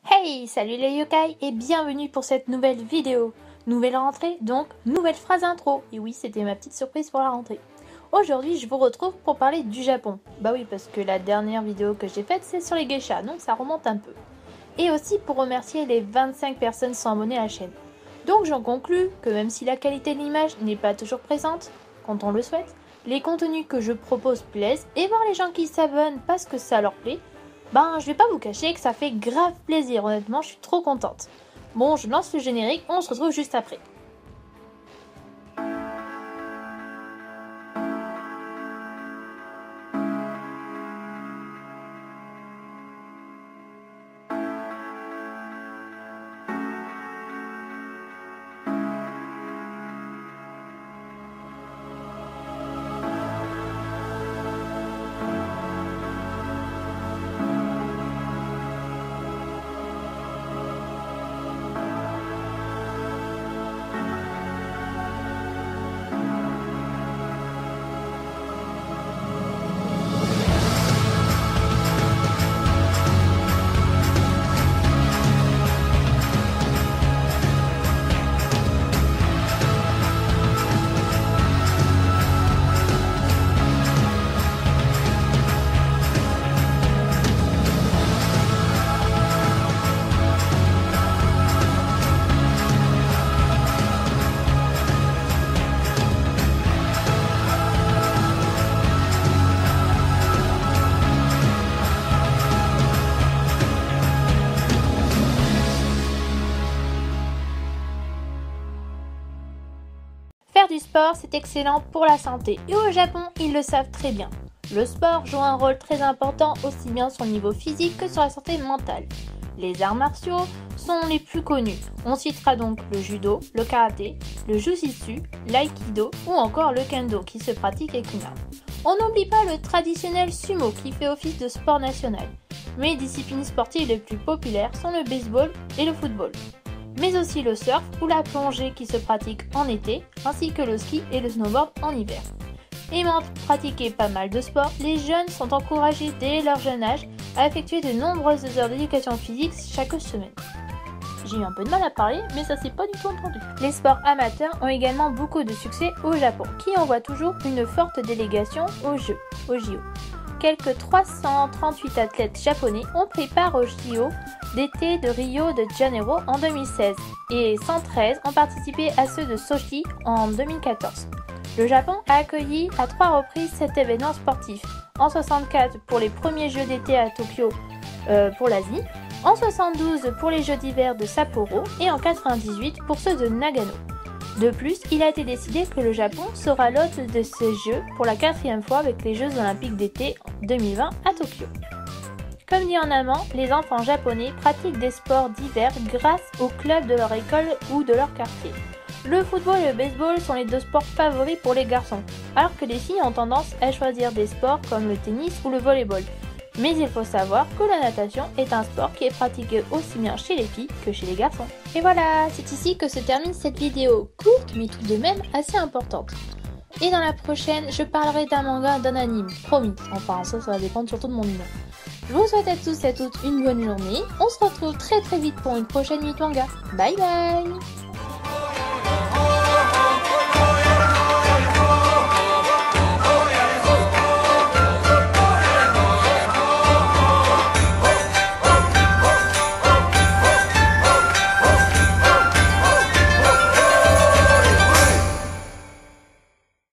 Hey, salut les yokai et bienvenue pour cette nouvelle vidéo. Nouvelle rentrée, donc nouvelle phrase intro. Et oui, c'était ma petite surprise pour la rentrée. Aujourd'hui, je vous retrouve pour parler du Japon. Bah oui, parce que la dernière vidéo que j'ai faite, c'est sur les geishas, donc ça remonte un peu. Et aussi pour remercier les 25 personnes qui sont abonnées à la chaîne. Donc j'en conclus que même si la qualité de l'image n'est pas toujours présente, quand on le souhaite, les contenus que je propose plaisent et voir les gens qui s'abonnent parce que ça leur plaît, je vais pas vous cacher que ça fait grave plaisir, honnêtement, je suis trop contente. Bon, je lance le générique, on se retrouve juste après. Faire du sport, c'est excellent pour la santé et au Japon, ils le savent très bien. Le sport joue un rôle très important aussi bien sur le niveau physique que sur la santé mentale. Les arts martiaux sont les plus connus. On citera donc le judo, le karaté, le jujitsu, l'aïkido ou encore le kendo qui se pratique avec une arme. On n'oublie pas le traditionnel sumo qui fait office de sport national. Mais les disciplines sportives les plus populaires sont le baseball et le football. Mais aussi le surf ou la plongée qui se pratique en été, ainsi que le ski et le snowboard en hiver. Aimant pratiquer pas mal de sports, les jeunes sont encouragés dès leur jeune âge à effectuer de nombreuses heures d'éducation physique chaque semaine. J'ai eu un peu de mal à parler, mais ça s'est pas du tout entendu. Les sports amateurs ont également beaucoup de succès au Japon, qui envoie toujours une forte délégation aux JO. Quelques 338 athlètes japonais ont pris part aux JO d'été de Rio de Janeiro en 2016 et 113 ont participé à ceux de Sochi en 2014. Le Japon a accueilli à 3 reprises cet événement sportif, en 64 pour les premiers Jeux d'été à Tokyo pour l'Asie, en 72 pour les Jeux d'hiver de Sapporo et en 98 pour ceux de Nagano. De plus, il a été décidé que le Japon sera l'hôte de ces Jeux pour la 4e fois avec les Jeux Olympiques d'été 2020 à Tokyo. Comme dit en allemand, les enfants japonais pratiquent des sports divers grâce aux clubs de leur école ou de leur quartier. Le football et le baseball sont les deux sports favoris pour les garçons, alors que les filles ont tendance à choisir des sports comme le tennis ou le volleyball. Mais il faut savoir que la natation est un sport qui est pratiqué aussi bien chez les filles que chez les garçons. Et voilà, c'est ici que se termine cette vidéo courte mais tout de même assez importante. Et dans la prochaine, je parlerai d'un manga, d'un anime, promis. Enfin, ça va dépendre surtout de mon humeur. Je vous souhaite à tous et à toutes une bonne journée. On se retrouve très vite pour une prochaine nuit manga. Bye bye.